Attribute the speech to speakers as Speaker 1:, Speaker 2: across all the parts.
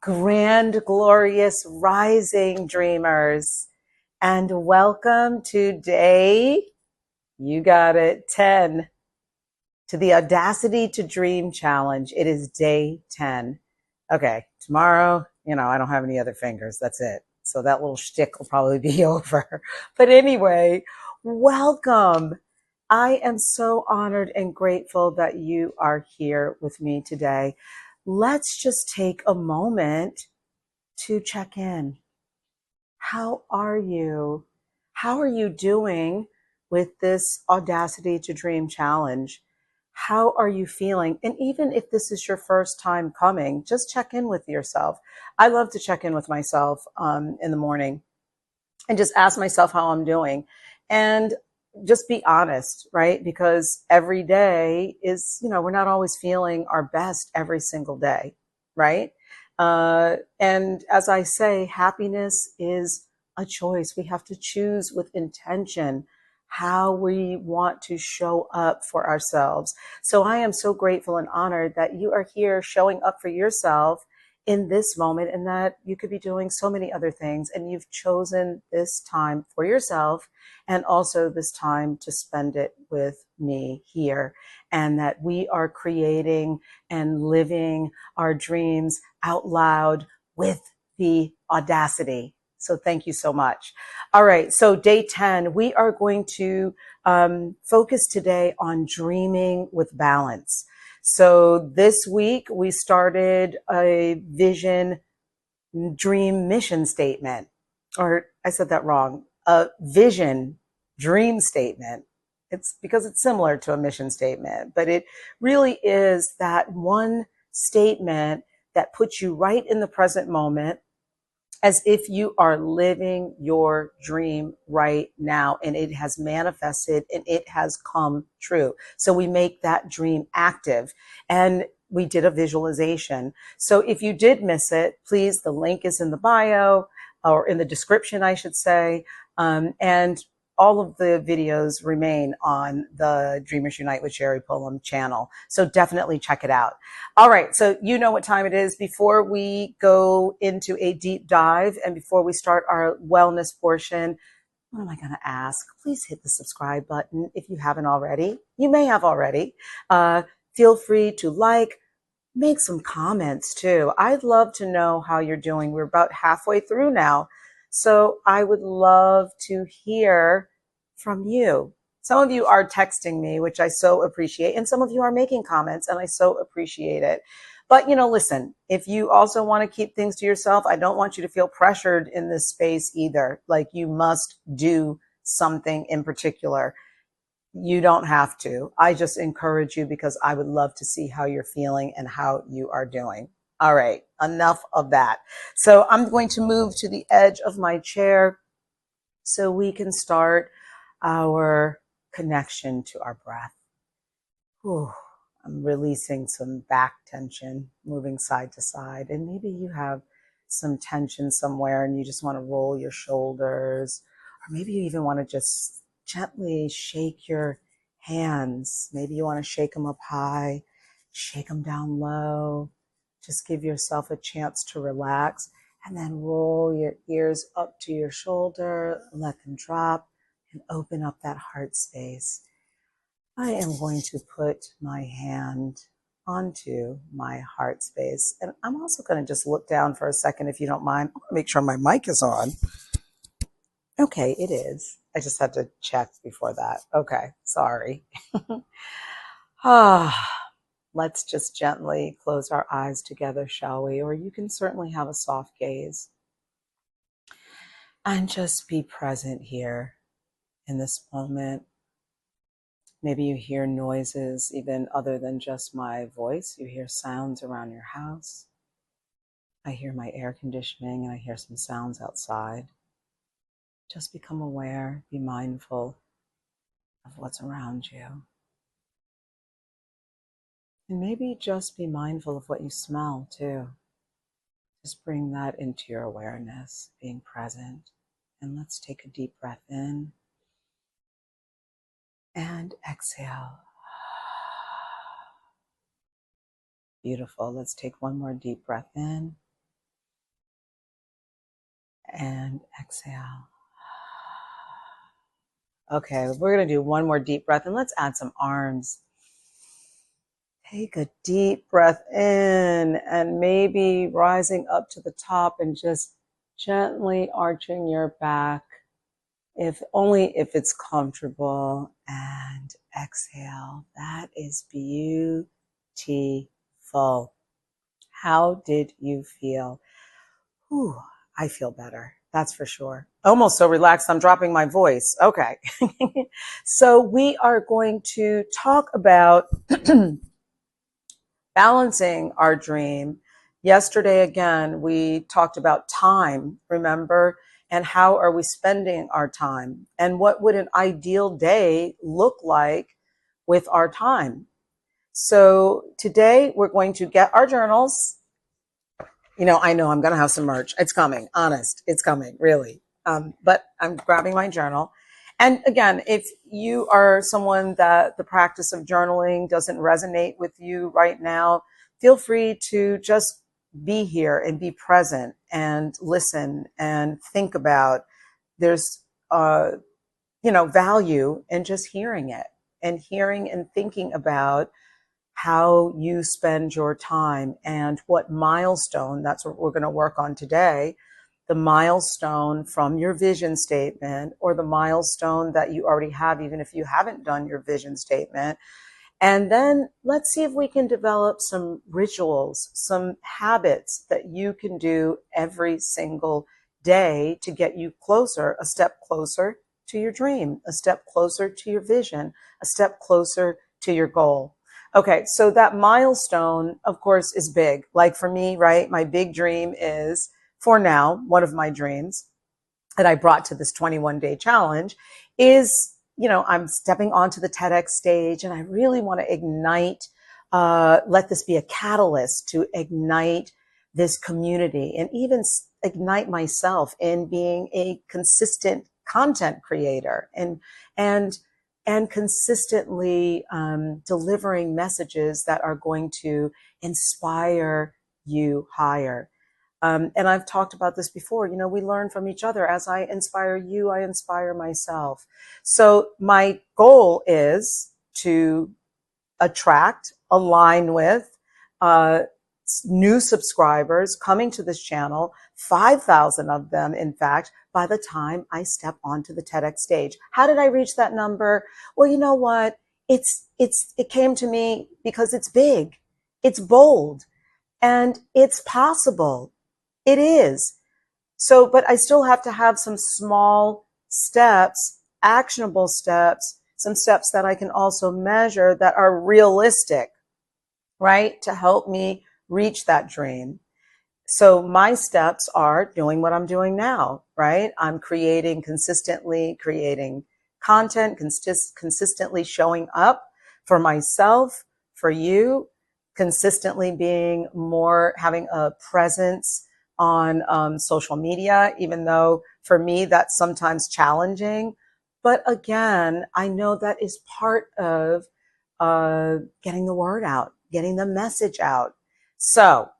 Speaker 1: Grand, glorious, rising dreamers. And welcome to day, you got it, 10, to the Audacity to Dream Challenge. It is day 10. Okay, tomorrow, I don't have any other fingers. That's it. So that little shtick will probably be over. But anyway, welcome. I am so honored and grateful that you are here with me today. Let's just take a moment to check in. How are you? How are you doing with this Audacity to Dream challenge? How are you feeling? And even if this is your first time coming, just check in with yourself. I love to check in with myself in the morning and just ask myself how I'm doing and just be honest, right? Because every day is, we're not always feeling our best every single day, right? And as I say, happiness is a choice. We have to choose with intention how we want to show up for ourselves. So I am so grateful and honored that you are here showing up for yourself in this moment, and that you could be doing so many other things, and you've chosen this time for yourself and also this time to spend it with me here, and that we are creating and living our dreams out loud with the audacity. So thank you so much. All right, so day 10, we are going to focus today on dreaming with balance. So this week we started a vision, dream, mission statement, or I said that wrong, a vision, dream statement. It's because it's similar to a mission statement, but it really is that one statement that puts you right in the present moment, as if you are living your dream right now and it has manifested and it has come true. So we make that dream active, and we did a visualization. So if you did miss it, please, the link is in the bio, or in the description, I should say. And all of the videos remain on the Dreamers Unite with Sherry Pullum channel. So definitely check it out. All right. So you know what time it is. Before we go into a deep dive and before we start our wellness portion, what am I going to ask? Please hit the subscribe button if you haven't already. You may have already. Feel free to make some comments too. I'd love to know how you're doing. We're about halfway through now. So I would love to hear from you. Some of you are texting me, which I so appreciate. And some of you are making comments, and I so appreciate it. But, listen, if you also want to keep things to yourself, I don't want you to feel pressured in this space either. Like you must do something in particular. You don't have to. I just encourage you because I would love to see how you're feeling and how you are doing. All right, enough of that. So I'm going to move to the edge of my chair so we can start our connection to our breath. Whew. I'm releasing some back tension, moving side to side. And maybe you have some tension somewhere and you just want to roll your shoulders, or maybe you even want to just gently shake your hands. Maybe you want to shake them up high, shake them down low. Just give yourself a chance to relax, and then roll your ears up to your shoulder, let them drop, and open up that heart space. I am going to put my hand onto my heart space, and I'm also going to just look down for a second, if you don't mind. I want to make sure my mic is on. Okay, it is. I just had to check before that. Okay, sorry. Let's just gently close our eyes together, shall we? Or you can certainly have a soft gaze and just be present here in this moment. Maybe you hear noises even other than just my voice. You hear sounds around your house. I hear my air conditioning and I hear some sounds outside. Just become aware, be mindful of what's around you. And maybe just be mindful of what you smell too. Just bring that into your awareness, being present. And let's take a deep breath in and exhale. Beautiful. Let's take one more deep breath in and exhale. Okay, we're going to do one more deep breath and let's add some arms. Take a deep breath in and maybe rising up to the top and just gently arching your back, if only if it's comfortable, and exhale. That is beautiful. How did you feel? Whew, I feel better. That's for sure. Almost so relaxed, I'm dropping my voice. Okay. So we are going to talk about balancing our dream. Yesterday, again, we talked about time, remember? And how are we spending our time? And what would an ideal day look like with our time? So today we're going to get our journals. You know I'm going to have some merch. It's coming, honest. It's coming, really. But I'm grabbing my journal. And again, if you are someone that the practice of journaling doesn't resonate with you right now, feel free to just be here and be present and listen and think about. There's, value in just hearing it and hearing and thinking about how you spend your time and what milestone, that's what we're going to work on today, the milestone from your vision statement or the milestone that you already have, even if you haven't done your vision statement. And then let's see if we can develop some rituals, some habits that you can do every single day to get you closer, a step closer to your dream, a step closer to your vision, a step closer to your goal. Okay, so that milestone, of course, is big. Like for me, right, my big dream is, for now, one of my dreams that I brought to this 21-day challenge is, I'm stepping onto the TEDx stage and I really want to ignite, let this be a catalyst to ignite this community and even ignite myself in being a consistent content creator and consistently delivering messages that are going to inspire you higher. And I've talked about this before. We learn from each other. As I inspire you, I inspire myself. So my goal is to attract, align with new subscribers coming to this channel, 5,000 of them, in fact, by the time I step onto the TEDx stage. How did I reach that number? Well, you know what? It came to me because it's big, it's bold, and it's possible. It is. So, but I still have to have some small steps, actionable steps, some steps that I can also measure that are realistic, right? To help me reach that dream. So my steps are doing what I'm doing now, right? I'm consistently creating content, consistently showing up for myself, for you, consistently being more, having a presence on social media, even though for me that's sometimes challenging. But again, I know that is part of getting the word out, getting the message out. So,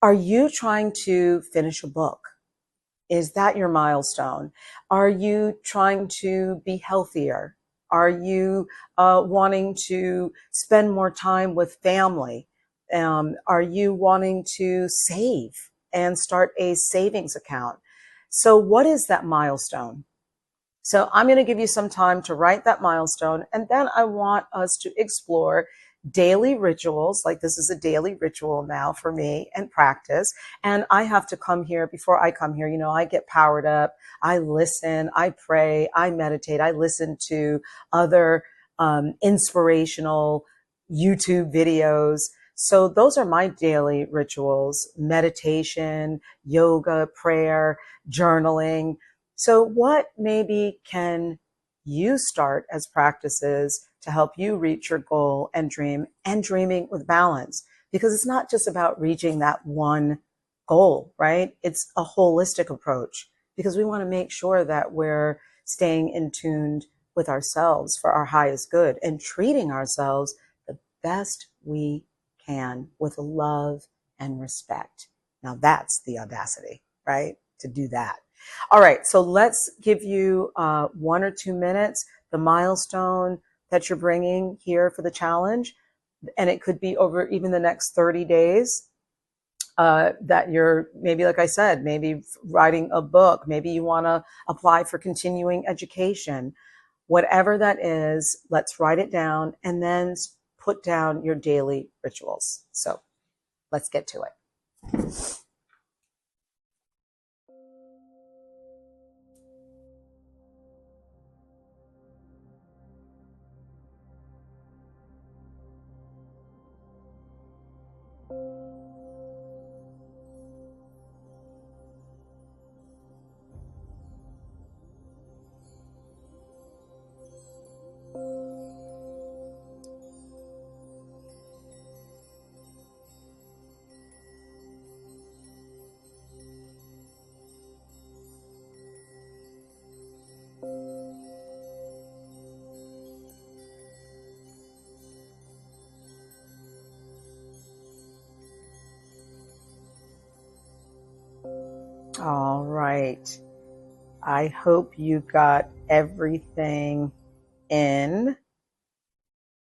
Speaker 1: are you trying to finish a book? Is that your milestone? Are you trying to be healthier? Are you wanting to spend more time with family? Are you wanting to save and start a savings account? So what is that milestone? So I'm going to give you some time to write that milestone. And then I want us to explore daily rituals. Like this is a daily ritual now for me and practice. And I have to come here before I come here. I get powered up. I listen, I pray, I meditate. I listen to other inspirational YouTube videos. So those are my daily rituals: meditation, yoga, prayer, journaling. So what maybe can you start as practices to help you reach your goal and dream, and dreaming with balance? Because it's not just about reaching that one goal, right? It's a holistic approach because we want to make sure that we're staying in tune with ourselves for our highest good and treating ourselves the best we can with love and respect. Now that's the audacity, right? To do that. All right, so let's give you 1 or 2 minutes, the milestone that you're bringing here for the challenge. And it could be over even the next 30 days that you're maybe, like I said, maybe writing a book, maybe you want to apply for continuing education. Whatever that is, let's write it down and then put down your daily rituals. So let's get to it. All right. I hope you got everything in.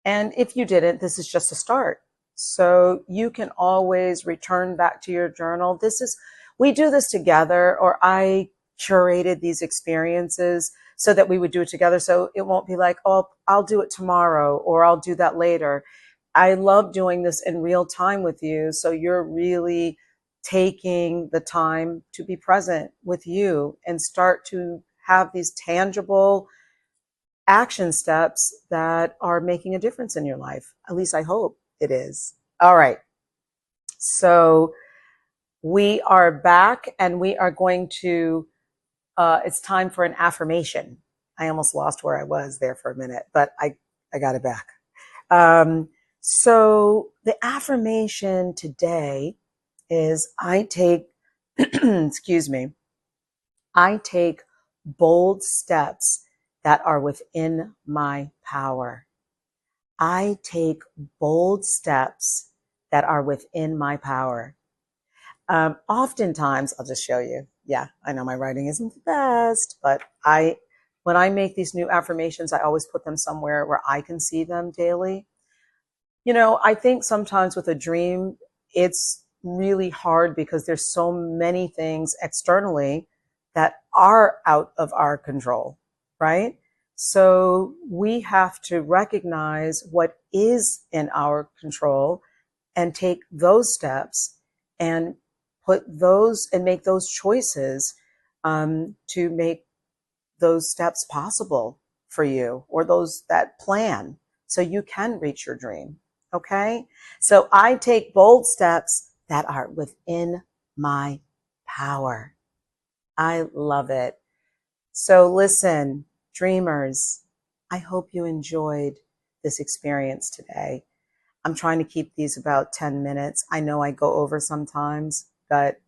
Speaker 1: And if you didn't, this is just a start. So you can always return back to your journal. We do this together, or I curated these experiences so that we would do it together. So it won't be like, oh, I'll do it tomorrow or I'll do that later. I love doing this in real time with you. So you're really taking the time to be present with you and start to have these tangible action steps that are making a difference in your life. At least I hope it is. All right. So we are back and we are going to, it's time for an affirmation. I almost lost where I was there for a minute, but I got it back. So the affirmation today is I take, excuse me, I take bold steps that are within my power. I take bold steps that are within my power. Oftentimes, I'll just show you. Yeah, I know my writing isn't the best, but when I make these new affirmations, I always put them somewhere where I can see them daily. You know, I think sometimes with a dream, it's really hard because there's so many things externally that are out of our control, right? So we have to recognize what is in our control and take those steps and make those choices to make those steps possible for you, or that plan so you can reach your dream. Okay. So I take bold steps that are within my power. I love it. So listen, dreamers, I hope you enjoyed this experience today. I'm trying to keep these about 10 minutes. I know I go over sometimes, but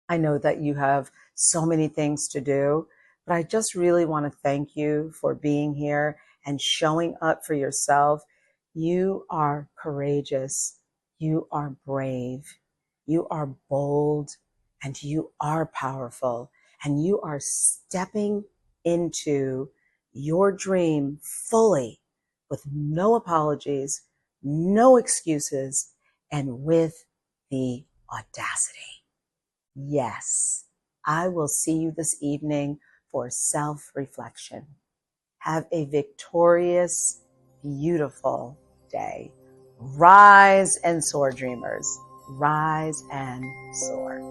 Speaker 1: I know that you have so many things to do. But I just really want to thank you for being here and showing up for yourself. You are courageous. You are brave. You are bold, and you are powerful. And you are stepping into your dream fully with no apologies, no excuses, and with the audacity. Yes, I will see you this evening for self-reflection. Have a victorious, beautiful day. Rise and soar, dreamers. Rise and soar.